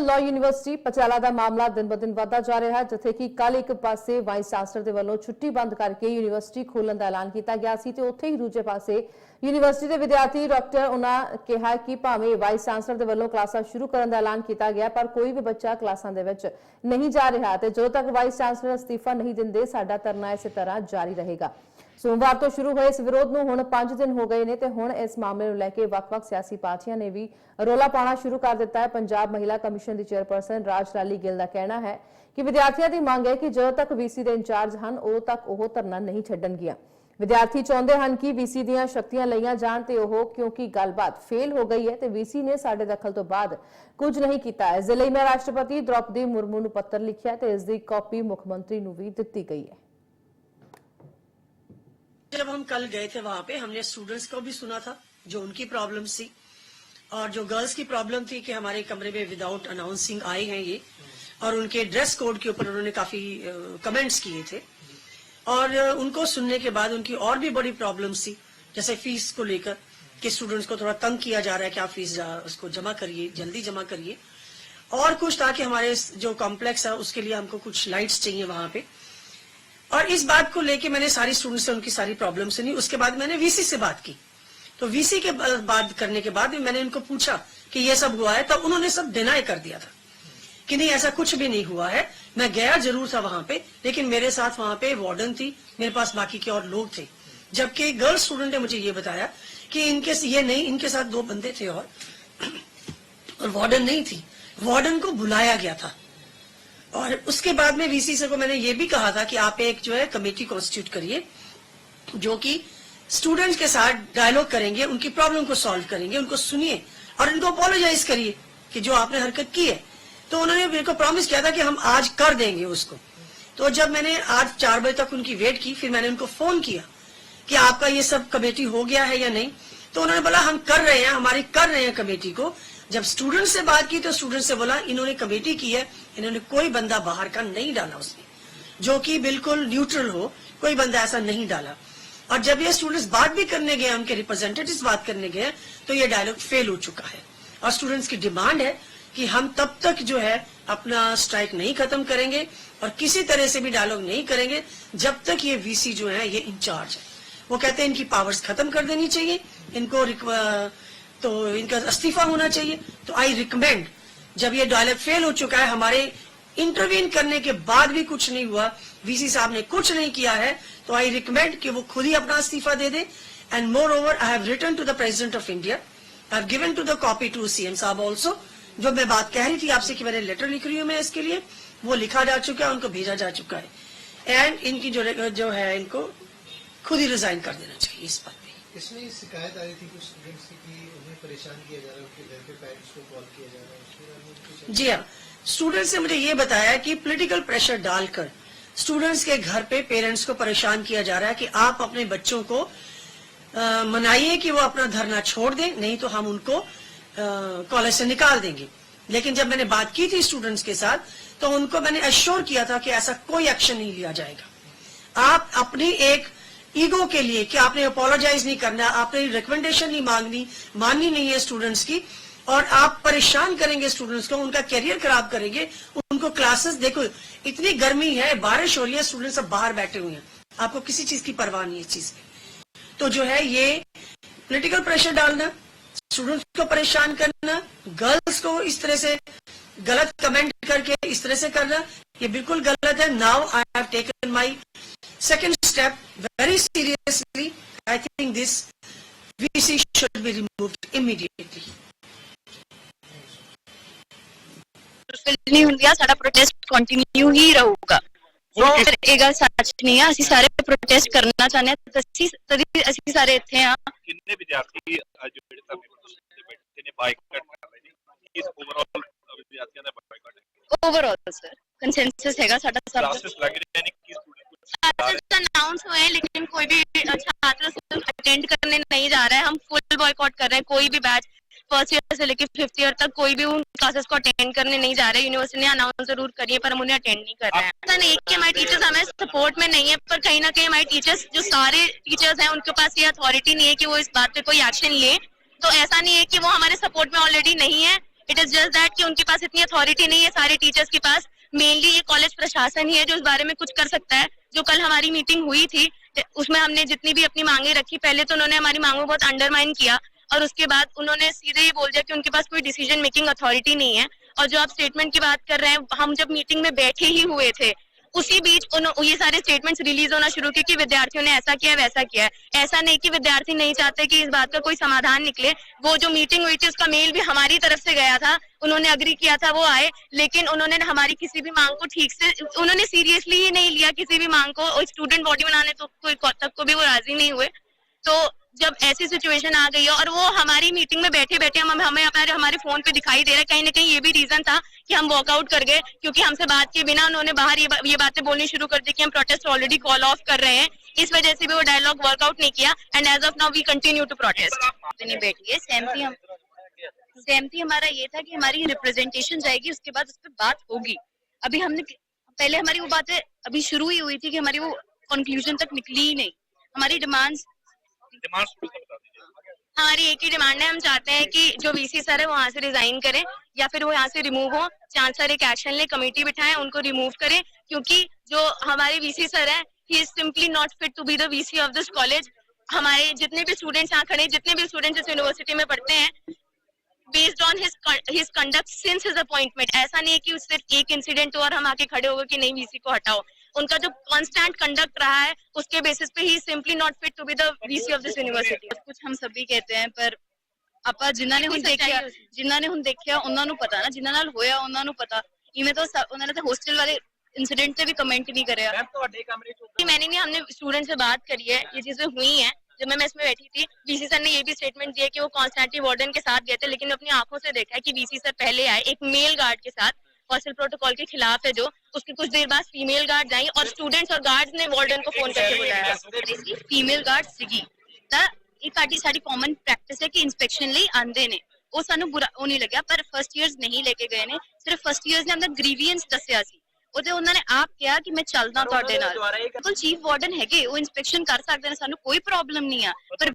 Law university Patiala ਦਾ ਮਾਮਲਾ ਦਿਨ ਬ ਦਿਨ ਵਧਦਾ ਜਾ ਰਿਹਾ ਹੈ, ਜਿੱਥੇ ਕਿ ਕੱਲ ਇੱਕ ਪਾਸੇ ਵਾਈਸ ਚਾਂਸਲਰ ਦੇ ਵੱਲੋਂ ਛੁੱਟੀ ਬੰਦ ਕਰਕੇ ਯੂਨੀਵਰਸਿਟੀ ਖੋਲਣ ਦਾ ਐਲਾਨ ਕੀਤਾ ਗਿਆ ਸੀ ਤੇ ਉੱਥੇ ਹੀ ਦੂਜੇ ਪਾਸੇ ਯੂਨੀਵਰਸਿਟੀ ਦੇ ਵਿਦਿਆਰਥੀ ਡਾਕਟਰ ਉਹਨਾਂ ਕਿਹਾ ਕਿ ਭਾਵੇਂ ਵਾਈਸ ਚਾਂਸਲਰ ਦੇ ਵੱਲੋਂ ਕਲਾਸਾਂ ਸ਼ੁਰੂ ਕਰਨ ਦਾ ਐਲਾਨ ਕੀਤਾ ਗਿਆ ਪਰ ਕੋਈ ਵੀ ਬੱਚਾ ਕਲਾਸਾਂ ਦੇ ਵਿੱਚ ਨਹੀਂ ਜਾ ਰਿਹਾ ਤੇ ਜਦੋਂ ਤੱਕ ਵਾਈਸ ਚਾਂਸਲਰ ਅਸਤੀਫਾ ਨਹੀਂ ਦਿੰਦੇ ਸਾਡਾ ਧਰਨਾ ਇਸੇ ਤਰ੍ਹਾਂ ਜਾਰੀ ਰਹੇਗਾ। सोमवार तो शुरू हुए इस विरोध में हुण 5 दिन हो गए ने ते हुण इस मामले नूं लैके वख-वख सियासी पार्टियां ने भी रौला पाना शुरू कर दिता है। पंजाब महिला कमीशन की चेयरपर्सन राज लाली गिल का कहना है कि विद्यार्थियों की मांग है कि जदों तक वीसी के इंचार्ज हैं उदों तक वह धरना नहीं छड्डणगियां। विद्यार्थी चाहते हैं कि वीसी दीयां शक्तियां लईयां जाण ते ओह क्योंकि गलबात फेल हो गई है तो वीसी ने साडे दखल तो बाद कुछ नहीं किया है। इस लई मैं राष्ट्रपति द्रौपदी मुर्मू नूं पत्र लिखिया ते इसकी कॉपी मुख्यमंत्री नूं भी दित्ती गई है। जब हम कल गए थे वहां पे हमने स्टूडेंट्स को भी सुना था जो उनकी प्रॉब्लम्स थी और जो गर्ल्स की प्रॉब्लम थी कि हमारे कमरे में विदाउट अनाउंसिंग आए हैं ये और उनके ड्रेस कोड के ऊपर उन्होंने काफी कमेंट्स किए थे और उनको सुनने के बाद उनकी और भी बड़ी प्रॉब्लम्स थी जैसे फीस को लेकर कि स्टूडेंट्स को थोड़ा तंग किया जा रहा है कि आप फीस उसको जमा करिए, जल्दी जमा करिए और कुछ था कि हमारे जो कॉम्प्लेक्स है उसके लिए हमको कुछ लाइट्स चाहिए वहां पे और इस बात को लेके मैंने सारी स्टूडेंट्स से उनकी सारी प्रॉब्लम सुनी। उसके बाद मैंने वीसी से बात की तो वीसी के बात करने के बाद मैंने उनको पूछा कि ये सब हुआ है तब उन्होंने सब डिनाई कर दिया था कि नहीं ऐसा कुछ भी नहीं हुआ है। मैं गया जरूर था वहां पे लेकिन मेरे साथ वहां पे वार्डन थी, मेरे पास बाकी के और लोग थे, जबकि गर्ल स्टूडेंट ने मुझे ये बताया कि इनके ये नहीं इनके साथ 2 बंदे थे और वार्डन नहीं थी, वार्डन को बुलाया गया था। और उसके बाद में वीसी से को मैंने ये भी कहा था कि आप एक जो है कमेटी कॉन्स्टिट्यूट करिए जो कि स्टूडेंट्स के साथ डायलॉग करेंगे, उनकी प्रॉब्लम को सॉल्व करेंगे, उनको सुनिए और उनको अपोलोजाइज करिए कि जो आपने हरकत की है। तो उन्होंने मेरे को प्रॉमिस किया था कि हम आज कर देंगे उसको। तो जब मैंने आज 4 बजे तक उनकी वेट की फिर मैंने उनको फोन किया कि आपका ये सब कमेटी हो गया है या नहीं, तो उन्होंने बोला हम कर रहे हैं, हमारी कर रहे हैं कमेटी को। जब स्टूडेंट से बात की तो स्टूडेंट से बोला इन्होंने कमेटी की है, इन्होंने कोई बंदा बाहर का नहीं डाला उसमें जो कि बिल्कुल न्यूट्रल हो, कोई बंदा ऐसा नहीं डाला। और जब ये स्टूडेंट्स बात भी करने गए, उनके रिप्रेजेंटेटिव्स बात करने गए तो ये डायलॉग फेल हो चुका है और स्टूडेंट्स की डिमांड है कि हम तब तक जो है अपना स्ट्राइक नहीं खत्म करेंगे और किसी तरह से भी डायलॉग नहीं करेंगे जब तक ये वीसी जो है ये इंचार्ज है। वो कहते हैं इनकी पावर्स खत्म कर देनी चाहिए, इनको तो इनका इस्तीफा होना चाहिए। तो आई रिकमेंड जब ये डायलॉग फेल हो चुका है, हमारे इंटरवीन करने के बाद भी कुछ नहीं हुआ, वीसी साहब ने कुछ नहीं किया है, तो आई रिकमेंड कि वो खुद ही अपना इस्तीफा दे दे। And moreover I have written to the president of India, I have given to the copy to CM साहब ऑल्सो। जो मैं बात कह रही थी आपसे कि मैंने लेटर लिख रही हूँ मैं इसके लिए, वो लिखा जा चुका है, उनको भेजा जा चुका है एंड इनकी जो है इनको खुद ही रिजाइन कर देना चाहिए। इस बात पे इसमें शिकायत आई थी कुछ स्टूडेंट्स की कि उन्हें परेशान किया जा रहा है, उनके घर के पेरेंट्स को कॉल किया जा रहा है। जी हाँ, स्टूडेंट्स ने मुझे ये बताया कि पॉलिटिकल प्रेशर डालकर स्टूडेंट्स के घर पे पेरेंट्स को परेशान किया जा रहा है कि आप अपने बच्चों को मनाइए कि वो अपना धरना छोड़ दें, नहीं तो हम उनको कॉलेज से निकाल देंगे। लेकिन जब मैंने बात की थी स्टूडेंट्स के साथ तो उनको मैंने एश्योर किया था कि ऐसा कोई एक्शन नहीं लिया जाएगा। आप अपनी एक ईगो के लिए कि आपने अपोलोजाइज नहीं करना, आपने रिकमेंडेशन नहीं माननी नहीं है स्टूडेंट्स की और आप परेशान करेंगे स्टूडेंट्स को, उनका करियर खराब करेंगे, उनको क्लासेस देखो इतनी गर्मी है, बारिश हो रही है, स्टूडेंट सब बाहर बैठे हुए हैं, आपको किसी चीज की परवाह नहीं है इस चीज की। तो जो है ये पॉलिटिकल प्रेशर डालना, स्टूडेंट्स को परेशान करना, गर्ल्स को इस तरह से गलत कमेंट करके इस तरह से करना, ये बिल्कुल गलत है। Now I have taken my second step very seriously. I think this VC should be removed immediately. नहीं ਹੁੰਦੀ ਸਾਡਾ ਪ੍ਰੋਟੈਸਟ ਕੰਟੀਨਿਊ ਹੀ ਰਹੂਗਾ। ਉਹ ਫਿਰ ਇਹ ਗੱਲ ਸੱਚ ਨਹੀਂ ਆ, ਅਸੀਂ ਸਾਰੇ ਪ੍ਰੋਟੈਸਟ ਕਰਨਾ ਚਾਹੁੰਦੇ ਹਾਂ, ਅਸੀਂ ਸਾਰੇ ਇੱਥੇ ਆ। ਕਿੰਨੇ ਵਿਦਿਆਰਥੀ ਜਿਹੜੇ ਧਰਨੇ ਪ੍ਰਦਰਸ਼ਨ ਤੇ ਬੈਠੇ ਨੇ ਬਾਈਕਾਟ ਕਰ ਰਹੇ ਨੇ, ਇਸ ਓਵਰਆਲ ਵਿਦਿਆਰਥੀਆਂ ਦਾ ਬਾਈਕਾਟ ਹੈ? ਓਵਰਆਲ ਸਰ ਕੰਸੈਂਸਸ ਹੈਗਾ ਸਾਡਾ ਸਭ ਦਾ। क्लासेस लग रहे हैं कि स्टूडेंट अनाउंस हुए हैं लेकिन कोई भी छात्र अटेंड करने नहीं जा रहा है। हम फुल बॉयकॉट कर रहे हैं, कोई भी बैच फर्स्ट ईयर से लेकर 5th ईयर तक कोई भी उन क्लासेस को अटेंड करने नहीं जा रहे। यूनिवर्सिटी ने अनाउंस जरूर करी है पर हम उन्हें अटेंड नहीं कर रहे हैं। ऐसा नहीं कि हमारे टीचर्स हमें सपोर्ट में नहीं है, पर कहीं ना कहीं हमारे टीचर्स जो सारे टीचर्स हैं उनके पास ये अथॉरिटी नहीं है कि वो इस बात पे कोई एक्शन ले। तो ऐसा नहीं है कि वो हमारे सपोर्ट में ऑलरेडी नहीं है इट इज जस्ट दैट कि उनके पास इतनी अथॉरिटी नहीं है सारे टीचर्स के पास। मेनली ये कॉलेज प्रशासन ही है जो इस बारे में कुछ कर सकता है। जो कल हमारी मीटिंग हुई थी उसमें हमने जितनी भी अपनी मांगे रखी, पहले तो उन्होंने हमारी मांगों को बहुत अंडरमाइन किया और उसके बाद उन्होंने सीधे ये बोल दिया कि उनके पास कोई डिसीजन मेकिंग अथॉरिटी नहीं है। और जो आप स्टेटमेंट की बात कर रहे हैं, हम जब मीटिंग में बैठे ही हुए थे उसी बीच ये सारे स्टेटमेंट्स रिलीज होना शुरू किए कि विद्यार्थियों ने ऐसा किया वैसा किया है। ऐसा नहीं कि विद्यार्थी नहीं चाहते कि इस बात का कोई समाधान निकले। वो जो मीटिंग हुई थी उसका मेल भी हमारी तरफ से गया था, उन्होंने अग्री किया था, वो आए, लेकिन उन्होंने हमारी किसी भी मांग को ठीक से, उन्होंने सीरियसली ही नहीं लिया किसी भी मांग को। और स्टूडेंट बॉडी बनाने तो कोई तक को भी वो राजी नहीं हुए। तो जब ऐसी सिचुएशन आ गई है और वो हमारी मीटिंग में बैठे बैठे हमें हमारे फोन पे दिखाई दे रहा है, कहीं ना कहीं ये भी रीजन था कि हम वॉकआउट कर गए, क्योंकि हमसे बात के बिना उन्होंने बाहर ये बातें बोलनी शुरू कर दी कि हम प्रोटेस्ट ऑलरेडी कॉल ऑफ कर रहे हैं। इस वजह से भी वो डायलॉग वर्कआउट नहीं किया and as of now we continue to protest. नहीं बैठी है, सहमति हमारा ये था कि हमारी रिप्रेजेंटेशन जाएगी, उसके बाद उस पर बात होगी। अभी हमने पहले हमारी वो बातें अभी शुरू ही हुई थी कि हमारी वो कंक्लूजन तक निकली ही नहीं। हमारी डिमांड्स हमारी एक ही डिमांड है, हम चाहते हैं कि जो वीसी सर है वो वहाँ से रिजाइन करें या फिर वो यहाँ से रिमूव हो। चांसलर एक एक्शन ले, कमेटी बिठाएं, उनको रिमूव करें, क्योंकि जो हमारे वीसी सर है he is simply not fit to be the VC of this college. हमारे जितने भी स्टूडेंट्स यहाँ खड़े, जितने भी स्टूडेंट्स इस यूनिवर्सिटी में पढ़ते हैं, based on his conduct since his appointment, ऐसा नहीं है कि सिर्फ एक इंसिडेंट हो और हम आके खड़े हो गए कि नहीं वीसी को हटाओ। उनका जो कांस्टेंट कंडक्ट रहा है उसके बेसिस पे ही simply not fit to be the VC of this university. कुछ हम सभी कहते हैं पर ਆਪਾਂ ਜਿਨ੍ਹਾਂ ਨੇ ਹੁਣ ਦੇਖਿਆ ਉਹਨਾਂ ਨੂੰ ਪਤਾ ਨਾ, ਜਿਨ੍ਹਾਂ ਨਾਲ ਹੋਇਆ ਉਹਨਾਂ ਨੂੰ ਪਤਾ। ਇਵੇਂ ਤਾਂ ਉਹਨਾਂ ਨੇ ਤਾਂ ਹੋਸਟਲ ਵਾਲੇ इंसिडेंट पे भी कमेंट नहीं करे। मैंने नहीं, हमने स्टूडेंट से बात करी है, ये चीजें हुई हैं। जब मैं इसमें बैठी थी, वीसी सर ने ये भी स्टेटमेंट दिया कि वो कॉन्स्टेंटली वार्डन के साथ गए थे, लेकिन अपनी आंखों से देखा है कि वीसी सर पहले आए एक मेल गार्ड के साथ, हॉस्टल प्रोटोकॉल के खिलाफ है जो, उसके कुछ देर बाद फीमेल गार्ड आई और स्टूडेंट्स और गार्ड्स ने वार्डन को फोन करके बुलाया। फीमेल गार्ड सीगी ये साडी कॉमन प्रैक्टिस है कि इंस्पेक्शन लिए आंदे ने, वो सानू बुरा वो नहीं लग्या, पर फर्स्ट ईयर्स नहीं लेके गए ने। सिर्फ फर्स्ट ईयर्स ने अपना ग्रीवियंस दस्या सी, ਉਹਦੇ ਉਹਨਾਂ ਨੇ ਆਪ ਕਿਹਾ ਕਿ ਮੈਂ ਚੱਲਦਾ ਤੁਹਾਡੇ ਨਾਲ। ਬਿਲਕੁਲ ਚੀਫ ਵਾਰਡਨ ਹੈਗੇ, ਉਹ ਇਨਸਪੈਕਸ਼ਨ ਕਰ ਸਕਦੇ ਨੇ, ਸਾਨੂੰ ਕੋਈ ਪ੍ਰੋਬਲਮ ਨਹੀਂ ਆ। ਪਰ